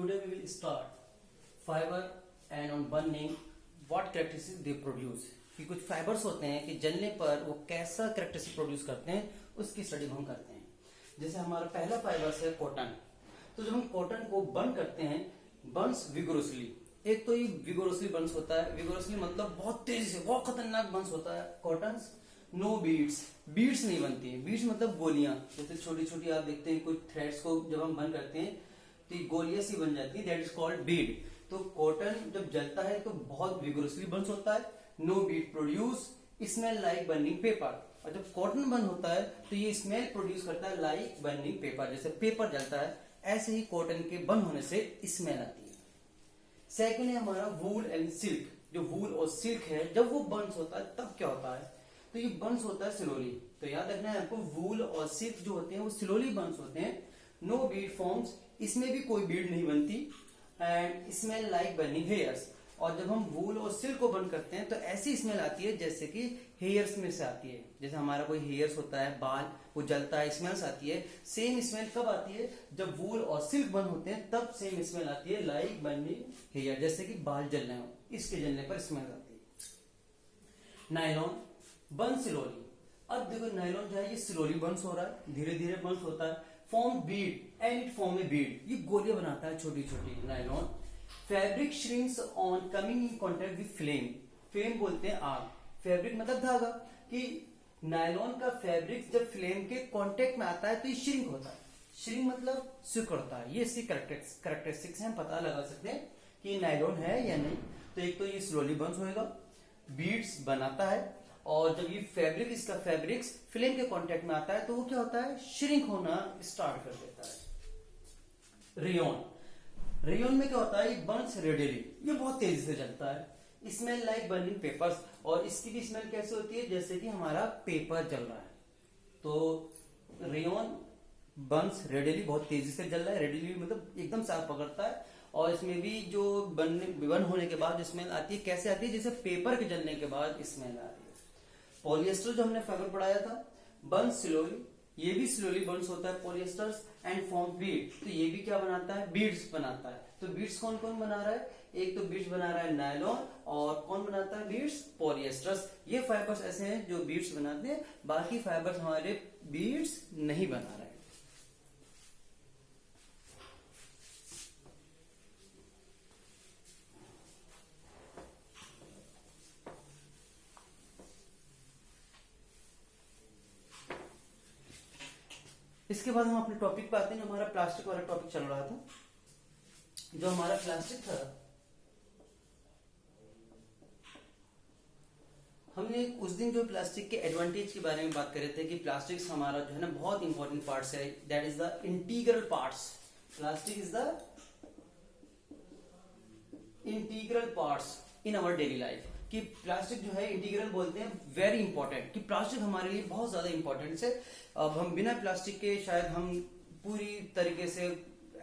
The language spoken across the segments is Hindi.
Today we will start fiber and on burning what characteristics they produce. कि कुछ फाइबर्स होते हैं कि जलने पर वो कैसा कैरेक्टरिस्टिक प्रोड्यूस करते हैं उसकी स्टडी हम करते हैं। जैसे हमारा पहला फाइबर्स है कॉटन। तो जब हम कॉटन को बर्न करते हैं बर्न्स विगोरसली, एक तो ये विगोरसली बर्न्स होता है, विगोरसली मतलब बहुत तेजी से, बहुत खतरनाक बर्न्स होता है कॉटन। नो बीड्स, बीड्स नहीं बनती है, बीड्स मतलब गोलियां, जैसे छोटी छोटी आप देखते हैं कुछ थ्रेड्स को जब हम बर्न करते हैं तो गोलियां सी बन जाती है, दैट इज कॉल्ड बीड। तो कॉटन जब जलता है तो बहुत विगोरसली बर्न होता है, no bead produce, smell like burning paper. और जब कॉटन बर्न होता है तो ये स्मेल प्रोड्यूस करता है लाइक बर्निंग पेपर, जैसे पेपर जलता है ऐसे ही कॉटन के बर्न होने से स्मेल आती है। सेकेंड है हमारा वूल एंड सिल्क। जो वूल और सिल्क है जब वो बर्न्स होता है तब क्या होता है, तो ये बर्न्स होता है स्लोली। तो याद रखना है आपको, वूल और सिल्क जो होते हैं वो स्लोली बर्न्स होते हैं, नो बीड फॉर्म्स, इसमें भी कोई बीड नहीं बनती, and smell like burning hairs. और जब हम वूल और सिल्क को बर्न करते हैं तो ऐसी स्मेल आती है जैसे कि हेयर्स में से आती है। जैसे हमारा कोई हेयर्स होता है, बाल, वो जलता है, स्मेल्स आती है। सेम स्मेल कब आती है, जब वूल और सिल्क बर्न होते हैं तब सेम स्मेल आती है लाइक बर्निंग हेयर, जैसे कि बाल जल रहे हो, इसके जलने पर स्मेल आती है। Nylon burn slowly. अब देखो नायलॉन जो है ये स्लोली बर्न्स हो रहा है, धीरे धीरे बर्न्स होता है। Form bead and it form a bead, ये गोलियां बनाता है छोटी छोटी nylon. Fabric shrinks on coming in contact with flame, flame बोलते हैं आग, फैब्रिक मतलब धागा, कि नायलॉन का फैब्रिक जब फ्लेम के कांटेक्ट में आता है तो ये श्रिंक होता है, श्रिंक मतलब सिकुड़ता है। ये इसकी कैरेक्टरिस्टिक्स हम पता लगा सकते हैं कि नायलॉन है या नहीं। तो एक तो ये स्लोली बर्न्स होएगा, बीड्स बनाता है, और जब ये फैब्रिक, इसका फैब्रिक्स फ्लेम के कांटेक्ट में आता है तो वो क्या होता है, श्रिंक होना स्टार्ट कर देता है। रेयन, रेयन में क्या होता है, ये बर्न्स रेडिली, ये बहुत तेजी से जलता है। स्मेल लाइक बर्निंग पेपर्स, और इसकी भी स्मेल कैसे होती है, जैसे कि हमारा पेपर जल रहा है। तो रेयन बर्न्स रेडिली, बहुत तेजी से जल रहा है, रेडिली मतलब एकदम साफ पकड़ता है। और इसमें भी जो बर्न होने के बाद स्मेल आती है, कैसे आती है, जैसे पेपर के जलने के बाद स्मेल आ रही है। पॉलिएस्टर जो हमने फाइबर पढ़ाया था, बर्न्स स्लोली, ये भी स्लोली बर्न्स होता है पॉलिएस्टर्स, एंड फॉर्म बीड, तो ये भी क्या बनाता है, बीड्स बनाता है। तो बीड्स कौन कौन बना रहा है, एक तो बीड्स बना रहा है नायलॉन, और कौन बनाता है बीड्स, पॉलिएस्टर्स। ये फाइबर्स ऐसे हैं जो बीड्स बनाते हैं, बाकी फाइबर्स हमारे बीड्स नहीं बना रहे हैं। इसके बाद हम अपने टॉपिक पे आते हैं, जो हमारा प्लास्टिक वाला टॉपिक चल रहा था। जो हमारा प्लास्टिक था, हमने उस दिन जो प्लास्टिक के एडवांटेज के बारे में बात कर रहे थे कि प्लास्टिक हमारा जो है ना बहुत इंपॉर्टेंट पार्ट्स है, that is the integral parts. Plastic is the integral parts in our daily life. कि प्लास्टिक जो है इंटीग्रल बोलते हैं, वेरी इंपॉर्टेंट, कि प्लास्टिक हमारे लिए बहुत ज्यादा इंपॉर्टेंट है। अब हम बिना प्लास्टिक के शायद हम पूरी तरीके से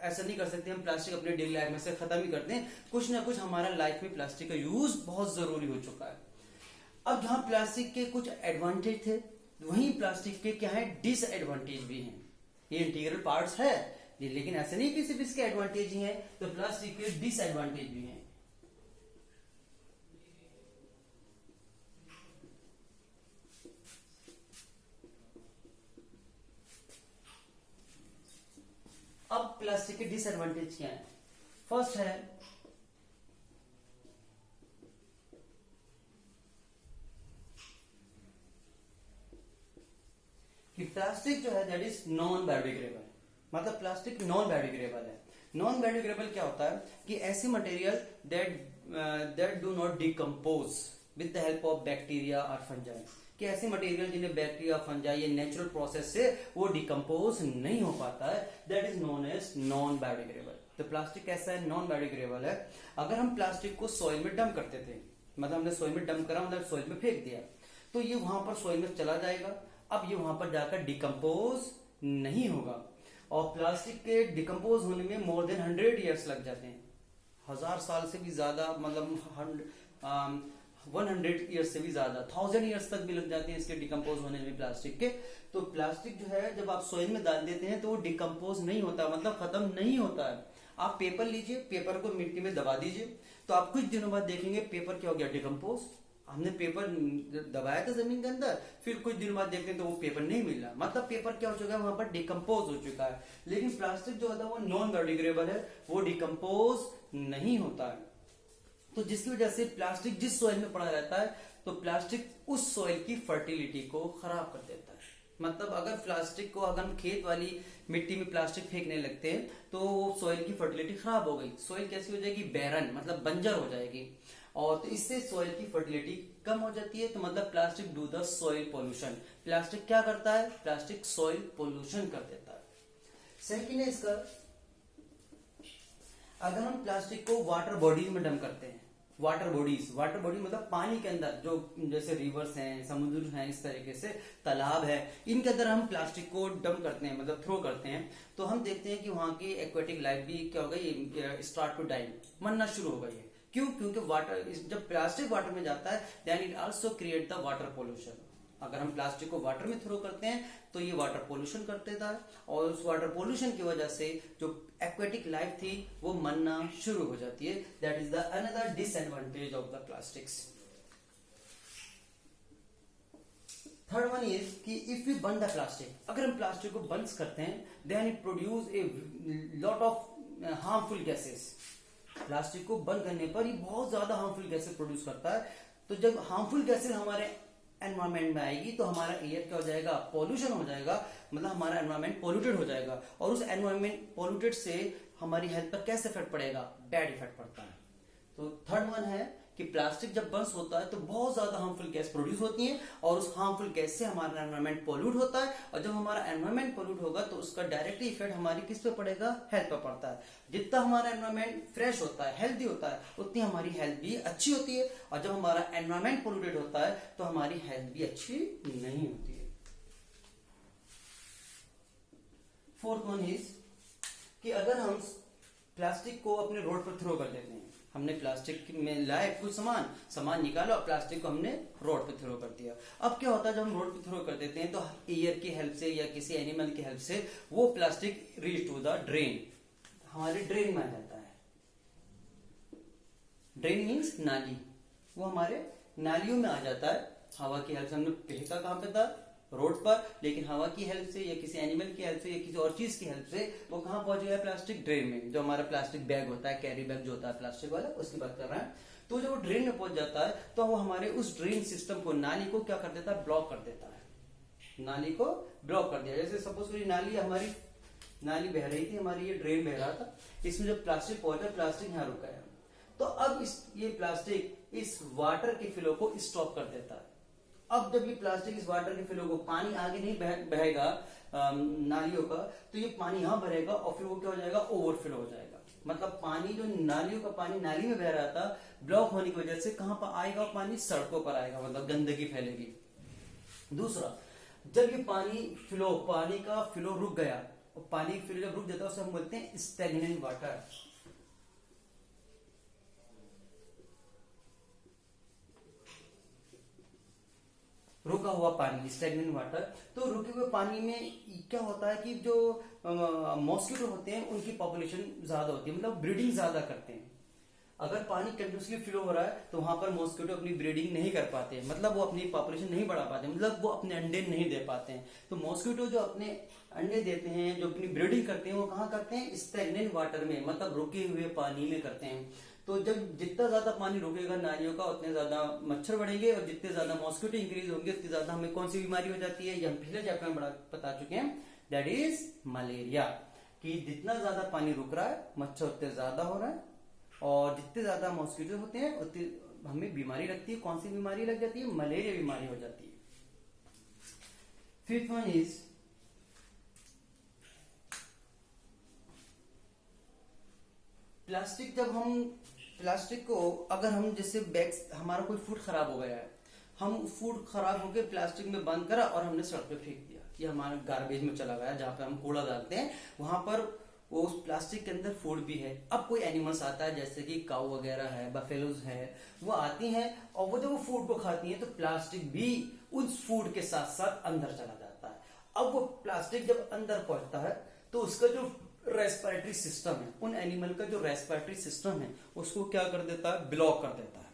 ऐसा नहीं कर सकते, हम प्लास्टिक अपने डेली लाइफ में से खत्म ही करते हैं। कुछ ना कुछ हमारा लाइफ में प्लास्टिक का यूज बहुत जरूरी हो चुका है। अब जहां प्लास्टिक के कुछ एडवांटेज थे, वहीं प्लास्टिक के क्या है, डिसएडवांटेज भी हैं। ये इंटीग्रल पार्ट्स है, लेकिन ऐसे नहीं कि सिर्फ इसके एडवांटेज ही हैं, तो प्लास्टिक के डिसएडवांटेज भी हैं। अब प्लास्टिक के डिसएडवांटेज क्या है, फर्स्ट है कि प्लास्टिक जो है दैट इज नॉन बायोडिग्रेडेबल, मतलब प्लास्टिक नॉन बायोडिग्रेडेबल है। नॉन बायोडिग्रेडेबल क्या होता है, कि ऐसे material that do not decompose with the help of bacteria और फंजाई, कि ऐसे मटेरियल जिन्हें बैक्टीरिया, फंजाई, ये नेचुरल प्रोसेस से वो डिकम्पोज नहीं हो पाता है, that is known as non biodegradable. तो प्लास्टिक कैसा है, नॉन बायोडिग्रेडेबल है। अगर हम प्लास्टिक को सॉइल में डंप करते थे, मतलब हमने सॉइल में डंप करा, मतलब सॉइल में फेंक दिया, तो ये वहां पर सॉइल में चला जाएगा। अब ये वहां पर जाकर डिकम्पोज नहीं होगा, और प्लास्टिक के डिकम्पोज होने में मोर देन 100 ईयर्स लग जाते हैं, 1000 साल से भी ज्यादा, मतलब 100 ईयर्स से भी ज्यादा, 1000 ईयर्स तक भी लग जाते हैं इसके डिकम्पोज होने में प्लास्टिक के। तो प्लास्टिक जो है जब आप सॉइल में डाल देते हैं तो वो डिकम्पोज नहीं होता, मतलब खत्म नहीं होता है। आप पेपर लीजिए, पेपर को मिट्टी में दबा दीजिए, तो आप कुछ दिनों बाद देखेंगे पेपर क्या हो गया, डिकम्पोज। हमने पेपर दबाया था जमीन के अंदर, फिर कुछ दिनों बाद देखते हैं तो वो पेपर नहीं मिल रहा, मतलब पेपर क्या हो चुका है, वहां पर डिकम्पोज हो चुका है। लेकिन प्लास्टिक जो होता है वो नॉन बायोडिग्रेडेबल है, वो डिकम्पोज नहीं होता है। तो जिसकी वजह से प्लास्टिक जिस सॉइल में पड़ा रहता है, तो प्लास्टिक उस सॉइल की फर्टिलिटी को खराब कर देता है। मतलब अगर प्लास्टिक को, अगर हम खेत वाली मिट्टी में प्लास्टिक फेंकने लगते हैं तो वो सॉइल की फर्टिलिटी खराब हो गई, सॉइल कैसी हो जाएगी, बैरन, मतलब बंजर हो जाएगी, और तो इससे सॉइल की फर्टिलिटी कम हो जाती है। तो मतलब plastic do the soil pollution. Plastic क्या करता है, प्लास्टिक सॉइल पोल्यूशन कर देता है। सेकंड है इसका, अगर हम प्लास्टिक को वाटर बॉडीज में डंप करते हैं, वाटर बॉडी मतलब पानी के अंदर, जो जैसे रिवर्स हैं, समुद्र हैं, इस तरीके से तालाब है, इनके अंदर हम प्लास्टिक को डंप करते हैं, मतलब थ्रो करते हैं, तो हम देखते हैं कि वहां की एक्वेटिक लाइफ भी क्या हो गई, स्टार्ट टू डाई, मरना शुरू हो गई है। क्यों? क्योंकि वाटर, जब प्लास्टिक वाटर में जाता है then it also create the water pollution. अगर हम प्लास्टिक को वाटर में थ्रो करते हैं तो ये वाटर पोल्यूशन कर देता है, और उस वाटर पोल्यूशन की वजह से जो एक्वेटिक लाइफ थी वो मरना शुरू हो जाती है। That is the another disadvantage of the plastics. Third one is कि if we burn the plastic, अगर हम प्लास्टिक को बर्न करते हैं then it produce a lot of harmful gases. Plastic को बर्न करने पर ये बहुत ज्यादा हार्मफुल गैसेस प्रोड्यूस करता है। तो जब हार्मफुल गैसेस हमारे एनवायरमेंट में आएगी तो हमारा एयर क्या हो जाएगा, पॉल्यूशन हो जाएगा, मतलब हमारा एनवायरमेंट पॉल्यूटेड हो जाएगा, और उस एनवायरमेंट पॉल्यूटेड से हमारी हेल्थ पर कैसे इफेक्ट पड़ेगा, बैड इफेक्ट पड़ता है। तो थर्ड वन है कि प्लास्टिक जब बर्स्ट होता है तो बहुत ज्यादा हार्मफुल गैस प्रोड्यूस होती है, और उस हार्मफुल गैस से हमारा एनवायरमेंट पोल्यूट होता है, और जब हमारा एनवायरमेंट पोल्यूट होगा तो उसका डायरेक्टली इफेक्ट हमारी किस पे पड़ेगा, हेल्थ पे पड़ता है। जितना हमारा एनवायरमेंट फ्रेश होता है, हेल्दी होता है, उतनी हमारी हेल्थ भी अच्छी होती है, और जब हमारा एनवायरमेंट पोल्यूटेड होता है तो हमारी हेल्थ भी अच्छी नहीं होती है। फोर्थ वन इज कि अगर हम प्लास्टिक को अपने रोड पर थ्रो कर देते हैं, हमने प्लास्टिक में लाए कुछ सामान निकाला और प्लास्टिक को हमने रोड पे थ्रो कर दिया। अब क्या होता है, जब हम रोड पे थ्रो कर देते हैं तो एयर की हेल्प से या किसी एनिमल की हेल्प से वो plastic reach to the drain, हमारे ड्रेन में आ जाता है। ड्रेन मीन्स नाली, वो हमारे नालियों में आ जाता है। हवा की हेल्प से हमने फेंका कहां पे था, रोड पर, लेकिन हवा की हेल्प से या किसी एनिमल की हेल्प से या किसी और चीज की हेल्प से वो कहां पहुंच गया, प्लास्टिक ड्रेन में। जो हमारा प्लास्टिक बैग होता है, कैरी बैग जो होता है प्लास्टिक वाला, उसकी बात कर रहे हैं। तो जब वो ड्रेन में पहुंच जाता है तो वो हमारे उस ड्रेन सिस्टम को, नाली को क्या कर देता है, ब्लॉक कर देता है। नाली को ब्लॉक कर दिया। जैसे सपोज करिए नाली बह रही थी, हमारी ये ड्रेन बह रहा था, इसमें जब प्लास्टिक पहुंचा, प्लास्टिक यहाँ रुका है, तो अब ये प्लास्टिक इस वाटर के फ्लो को स्टॉप कर देता है। अब जब ये प्लास्टिक इस वाटर के फ्लो को, पानी आगे नहीं बहेगा नालियों का, तो ये पानी यहां भरेगा और फिर वो क्या हो जाएगा, ओवरफ्लो हो जाएगा। मतलब पानी, जो नालियों का पानी नाली में बह रहा था, ब्लॉक होने की वजह से कहां पर आएगा, पानी सड़कों पर आएगा, मतलब गंदगी फैलेगी। दूसरा, जब ये पानी का फ्लो रुक गया, और पानी फ्लो जब रुक जाता है उसे हम बोलते हैं स्टैग्नेंट वाटर। रुका हुआ पानी, स्टैग्नेंट वाटर। तो रुके हुए पानी में क्या होता है कि जो मॉस्किटो होते हैं उनकी पॉपुलेशन ज्यादा होती है, मतलब ब्रीडिंग ज्यादा करते हैं। अगर पानी कंटिन्यूसली फ्लो हो रहा है तो वहां पर मॉस्किटो अपनी ब्रीडिंग नहीं कर पाते, मतलब वो अपनी पॉपुलेशन नहीं बढ़ा पाते, मतलब वो अपने अंडे नहीं दे पाते हैं। तो मॉस्किटो जो अपने अंडे देते हैं, जो अपनी ब्रीडिंग करते हैं, वो कहाँ करते हैं, स्टैग्नेंट वाटर में, मतलब रुके हुए पानी में करते हैं। तो जब जितना ज्यादा पानी रुकेगा नालियों का, उतने ज्यादा मच्छर बढ़ेंगे, और जितने ज्यादा मॉस्किटो इंक्रीज होंगे उतनी ज्यादा हमें कौन सी बीमारी हो जाती है, ये हम पिछले चैप्टर में बता चुके हैं, दैट इज मलेरिया। कि जितना ज्यादा पानी रुक रहा है, मच्छर उतने ज्यादा हो रहा है, और जितने ज्यादा मॉस्किटो होते हैं उतनी हमें बीमारी लगती है। कौन सी बीमारी लग जाती है, मलेरिया बीमारी हो जाती है। Fifth one is plastic. जब हम प्लास्टिक को, अगर हम जैसे बैग्स, हमारा कोई फूड खराब हो गया है, हम फूड खराब होकर प्लास्टिक में बंद करा और हमने सड़क पे फेंक दिया, ये हमारे गार्बेज में चला गया, जहाँ पे हम कूड़ा डालते हैं वहां पर वो उस प्लास्टिक के अंदर फूड भी है। अब कोई एनिमल्स आता है, जैसे कि काऊ वगैरह है, बफेलोज है, वो आती हैं और वो जब वो फूड को खाती हैं तो प्लास्टिक भी उस फूड के साथ साथ अंदर चला जाता है। अब वो प्लास्टिक जब अंदर पहुंचता है तो उसका जो रेस्पिरेटरी सिस्टम है, उन एनिमल का जो रेस्पिरेटरी सिस्टम है उसको क्या कर देता है, ब्लॉक कर देता है।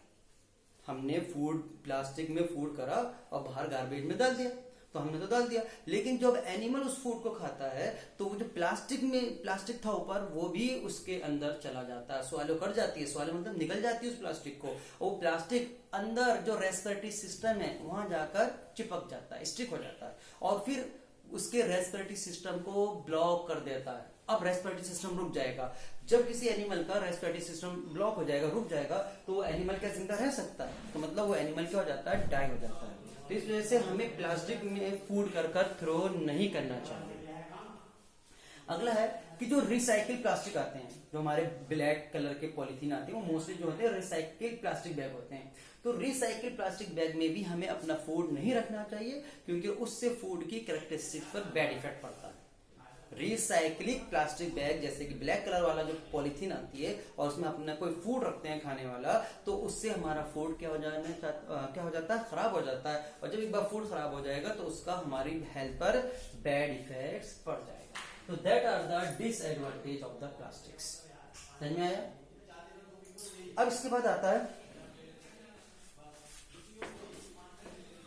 हमने फूड, प्लास्टिक में फूड करा और बाहर गार्बेज में डाल दिया, तो हमने तो डाल दिया, लेकिन जब एनिमल उस फूड को खाता है तो वो जो प्लास्टिक था ऊपर, वो भी उसके अंदर चला जाता है, स्वालो कर जाती है, स्वालो मतलब निकल जाती है उस प्लास्टिक को, और वो प्लास्टिक अंदर जो रेस्पिरेटरी सिस्टम है वहां जाकर चिपक जाता है, स्टिक हो जाता है, और फिर उसके रेस्पिरेटरी सिस्टम को ब्लॉक कर देता है। अब रेस्पिरेटरी सिस्टम रुक जाएगा। जब किसी एनिमल का रेस्पिरेटरी सिस्टम ब्लॉक हो जाएगा, रुक जाएगा, तो वो एनिमल क्या जिंदा रह सकता है? तो मतलब वो एनिमल क्या हो जाता है, डाई हो जाता है। तो इस वजह से हमें प्लास्टिक में फूड कर थ्रो नहीं करना चाहिए। अगला है कि जो रिसाइकिल प्लास्टिक आते हैं, जो हमारे ब्लैक कलर के पॉलिथीन आते हैं, वो मोस्टली जो होते हैं रिसाइकिल प्लास्टिक बैग होते हैं। तो रिसाइकिल प्लास्टिक बैग में भी हमें अपना फूड नहीं रखना चाहिए, क्योंकि उससे फूड की कैरेक्टरिस्टिक्स पर बैड इफेक्ट पड़ता है। रिसाइक्लिंग प्लास्टिक बैग, जैसे कि ब्लैक कलर वाला जो पॉलिथीन आती है और उसमें अपना कोई फूड रखते हैं खाने वाला, तो उससे हमारा फूड क्या हो जाता है, खराब हो जाता है, और जब एक बार फूड खराब हो जाएगा तो उसका हमारी हेल्थ पर बैड इफेक्ट्स पड़ जाएगा। तो that are the disadvantage of the plastics. समझ में आया? अब इसके बाद आता है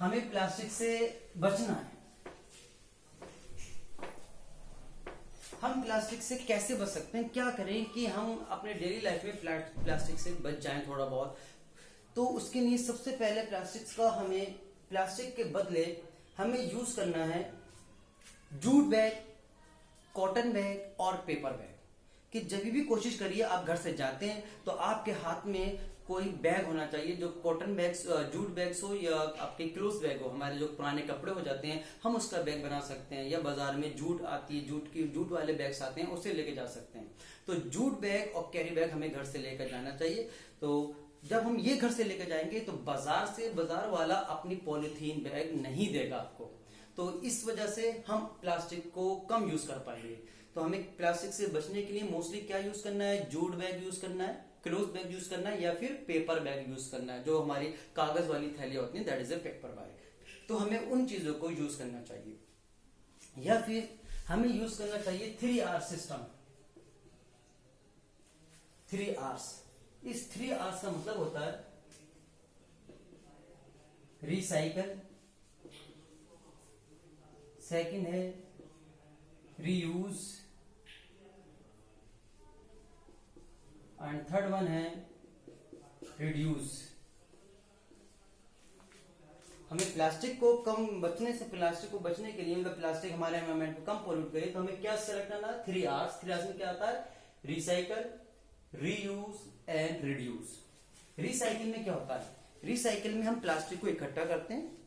हमें प्लास्टिक से बचना है। हम प्लास्टिक से कैसे बच सकते हैं, क्या करें कि हम अपने डेली लाइफ में प्लास्टिक से बच जाएं थोड़ा बहुत? तो उसके लिए सबसे पहले प्लास्टिक के बदले हमें यूज करना है जूट बैग, कॉटन बैग और पेपर बैग। कि जब भी कोशिश करिए, आप घर से जाते हैं तो आपके हाथ में कोई बैग होना चाहिए, जो कॉटन बैग, जूट बैग्स हो या आपके क्लोथ बैग हो, हमारे जो पुराने कपड़े हो जाते हैं हम उसका बैग बना सकते हैं, या बाजार में जूट आती है, जूट वाले बैग्स आते हैं, उससे लेके जा सकते हैं। तो जूट बैग और कैरी बैग हमें घर से लेकर जाना चाहिए। तो जब हम ये घर से लेकर जाएंगे तो बाजार वाला अपनी पॉलिथीन बैग नहीं देगा आपको, तो इस वजह से हम प्लास्टिक को कम यूज कर पाएंगे। तो हमें प्लास्टिक से बचने के लिए मोस्टली क्या यूज करना है, जूट बैग यूज करना है, क्लोथ बैग यूज करना है, या फिर पेपर बैग यूज करना है, जो हमारी कागज वाली थैली होती है, that is a paper bag. तो हमें उन चीजों को यूज करना चाहिए, या फिर हमें यूज करना चाहिए 3R सिस्टम। 3Rs, इस 3Rs का मतलब होता है रिसाइकल, सेकंड है रीयूज, एंड थर्ड वन है रिड्यूस। हमें प्लास्टिक को बचने के लिए, मतलब प्लास्टिक हमारे एनवायरमेंट को कम पोल्यूट करे, तो हमें क्या सेलेक्ट करना है, 3Rs। 3Rs में क्या आता है, recycle, reuse and reduce. Recycle में क्या होता है, रिसाइकिल में हम प्लास्टिक को इकट्ठा करते हैं,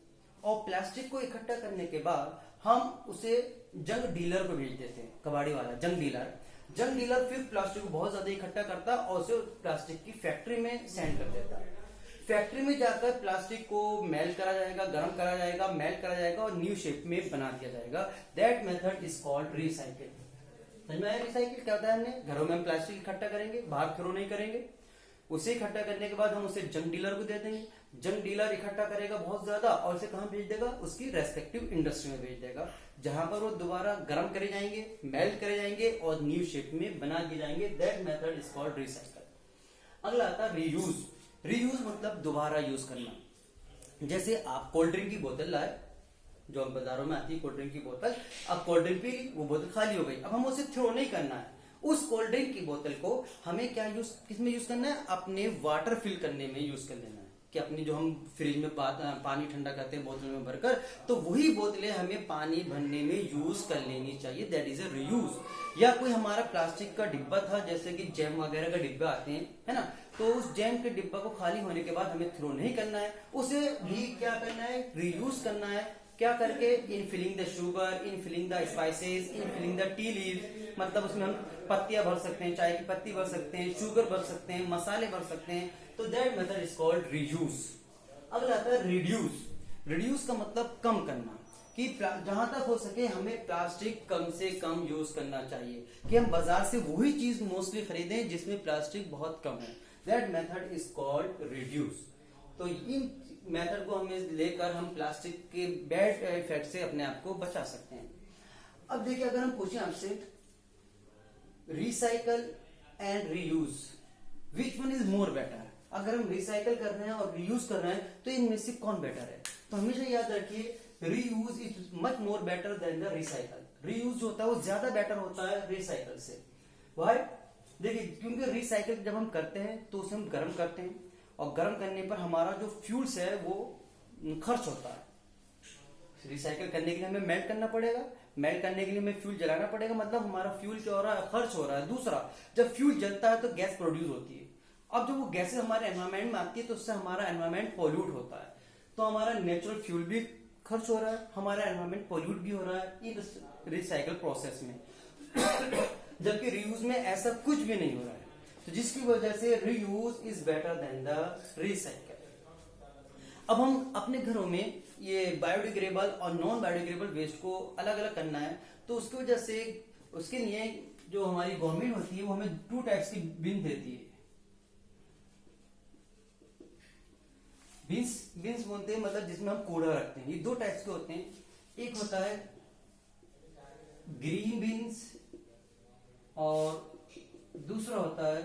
और प्लास्टिक को इकट्ठा करने के बाद हम उसे जंग डीलर को भेज देते हैं, कबाड़ी वाला जंग डीलर फिर प्लास्टिक को बहुत ज्यादा इकट्ठा करता है और उसे प्लास्टिक की फैक्ट्री में सेंड कर देता है। फैक्ट्री में जाकर प्लास्टिक को मेल्ट करा जाएगा, गर्म करा जाएगा, मेल्ट करा जाएगा और न्यू शेप में बना दिया जाएगा। That method is called recycle. समझ में आया? रिसाइकिल क्या होता है, हमने घरों में हम प्लास्टिक इकट्ठा करेंगे, बाहर थ्रो नहीं करेंगे, उसे इकट्ठा करने के बाद हम उसे जंग डीलर को दे देंगे, जंग डीलर इकट्ठा करेगा बहुत ज्यादा और उसे कहां भेज देगा, उसकी रेस्पेक्टिव इंडस्ट्री में भेज देगा, जहां पर वो दोबारा गर्म करे जाएंगे, मेल्ट करे जाएंगे और न्यू शेप में बना दिए जाएंगे। That method is called recycle. अगला आता है रीयूज। रीयूज मतलब दोबारा यूज करना। जैसे आप कोल्ड ड्रिंक की बोतल लाए, जो बाजारों में आती है कोल्ड ड्रिंक की बोतल, अब कोल्ड ड्रिंक पी ली, वो बोतल खाली हो गई, अब हम उसे थ्रो नहीं करना है, उस कोल्ड ड्रिंक की बोतल को हमें किसमें यूज करना है, अपने वाटर फिल करने में यूज कर लेना है। कि अपनी जो हम फ्रिज में पानी ठंडा करते हैं बोतल में भरकर, तो वही बोतलें हमें पानी भरने में यूज कर लेनी चाहिए। That is a reuse. या कोई हमारा प्लास्टिक का डिब्बा था, जैसे कि जैम वगैरह का डिब्बा आते हैं, है ना, तो उस जैम के डिब्बा को खाली होने के बाद हमें थ्रो नहीं करना है, उसे भी क्या करना है, रीयूज करना है। क्या करके, in filling the sugar, in filling the spices, in filling the tea leave, मतलब उसमें हम पत्तियां भर सकते हैं, चाय की पत्ती भर सकते हैं, शुगर भर सकते हैं, मसाले भर सकते हैं। तो that method is called reuse. अगला आता है रिड्यूस। रिड्यूस का मतलब कम करना, कि जहां तक हो सके हमें प्लास्टिक कम से कम यूज करना चाहिए, कि हम बाजार से वही चीज मोस्टली खरीदें जिसमें प्लास्टिक बहुत कम है। That method is called reduce. तो इन मेथड को हमें लेकर हम प्लास्टिक के बैड इफेक्ट से अपने आप को बचा सकते हैं। अब देखिए, अगर हम पूछें आपसे recycle and reuse, which one is more better? अगर हम रिसाइकल कर रहे हैं और रीयूज कर रहे हैं तो इनमें से कौन बेटर है? तो हमेशा याद रखिए reuse is much more better than the recycle. Reuse जो होता है वो ज्यादा बेटर होता है रिसाइकल से। वाई? देखिए, क्योंकि रिसाइकल जब हम करते हैं तो उसे हम गर्म करते हैं, और गर्म करने पर हमारा जो फ्यूल्स है वो खर्च होता है। रिसाइकल करने के लिए हमें मेल्ट करना पड़ेगा, मेल्ट करने के लिए हमें फ्यूल जलाना पड़ेगा, मतलब हमारा फ्यूल क्या हो रहा है? खर्च हो रहा है। दूसरा, जब फ्यूल जलता है तो गैस प्रोड्यूस होती है। अब जब वो गैसें हमारे एनवायरमेंट में आती है तो उससे हमारा एनवायरमेंट पोल्यूट होता है, तो हमारा नेचुरल फ्यूल भी खर्च हो रहा है, हमारा एनवायरमेंट पोल्यूट भी हो रहा है इस रिसाइकल प्रोसेस में। जबकि रीयूज में ऐसा कुछ भी नहीं हो रहा है, तो जिसकी वजह से reuse is better than the recycle. अब हम अपने घरों में ये बायोडिग्रेडेबल और नॉन बायोडिग्रेडेबल वेस्ट को अलग अलग करना है, तो उसकी वजह से उसके लिए जो हमारी गवर्नमेंट होती है वो हमें 2 टाइप्स की बिन देती है। बिन्स बोलते हैं मतलब जिसमें हम कूड़ा रखते हैं। ये 2 टाइप्स के होते हैं, एक होता है ग्रीन बिन्स और दूसरा होता है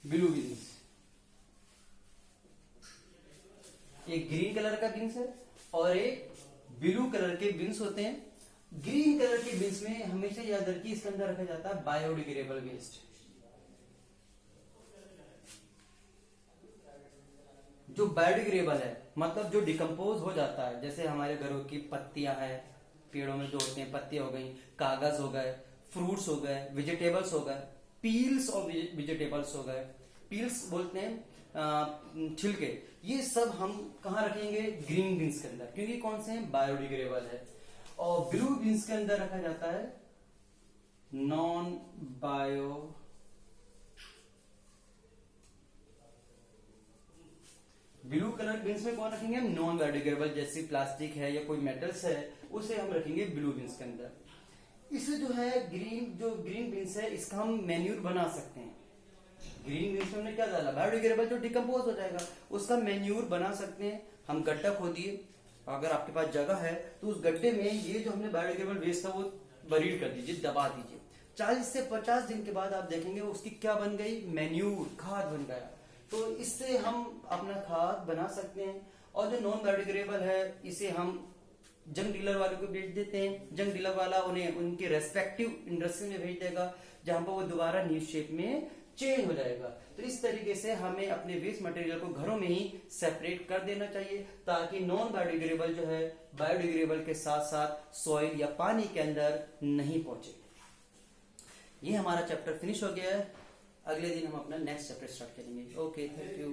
ब्लू बिन्स। एक ग्रीन कलर का बिन्स है और एक ब्लू कलर के बिन्स होते हैं। ग्रीन कलर के बिन्स में हमेशा याद रखिए इसके अंदर रखा जाता है बायोडिग्रेडेबल वेस्ट, जो बायोडिग्रेडेबल है, मतलब जो डिकम्पोज हो जाता है। जैसे हमारे घरों की पत्तियां हैं, पेड़ों में जो होते हैं पत्तियां हो गई, कागज हो गए, फ्रूट्स हो गए, वेजिटेबल्स हो गए, पील्स और वेजिटेबल्स हो गए। पील्स बोलते हैं छिलके। ये सब हम कहाँ रखेंगे? ग्रीन बीन्स के अंदर, क्योंकि कौन से हैं? बायोडिग्रेडेबल है। और ब्लू बीन्स के अंदर रखा जाता है non bio blue colour beans में कौन रखेंगे? हम नॉन बायोडिग्रेडेबल, जैसे प्लास्टिक है या कोई मेटल्स है उसे हम रखेंगे ब्लू बिन्स के अंदर। इससे जो है ग्रीन बिन्स है इसका हम मैन्यूर बना सकते हैं। ग्रीन बिन्स में हमने क्या डाला? बायोडिग्रेडेबल जो डिकम्पोज हो जाएगा उसका मैन्यूर बना सकते हैं। हम गड्ढा खोदिए, अगर आपके पास जगह है तो उस गड्ढे में ये जो हमने बायोडिग्रेडेबल वेस्ट था वो बरीड कर दीजिए, दबा दीजिए। 40 से 50 दिन के बाद आप देखेंगे उसकी क्या बन गई? मैन्यूर, खाद बन गया। तो इससे हम अपना खाद बना सकते हैं। और जो नॉन बायोडिग्रेडेबल है इसे हम जंग डीलर वालों को बेच देते हैं। जंग डीलर वाला उन्हें उनके रेस्पेक्टिव इंडस्ट्री में भेज देगा, जहां पर वो दोबारा न्यू शेप में चेंज हो जाएगा। तो इस तरीके से हमें अपने वेस्ट मटेरियल को घरों में ही सेपरेट कर देना चाहिए, ताकि नॉन बायोडिग्रेडेबल जो है बायोडिग्रेडेबल के साथ साथ सॉइल या पानी के अंदर नहीं पहुंचे। ये हमारा चैप्टर फिनिश हो गया है। अगले दिन हम अपना नेक्स्ट चैप्टर स्टार्ट करेंगे। Okay, thank you.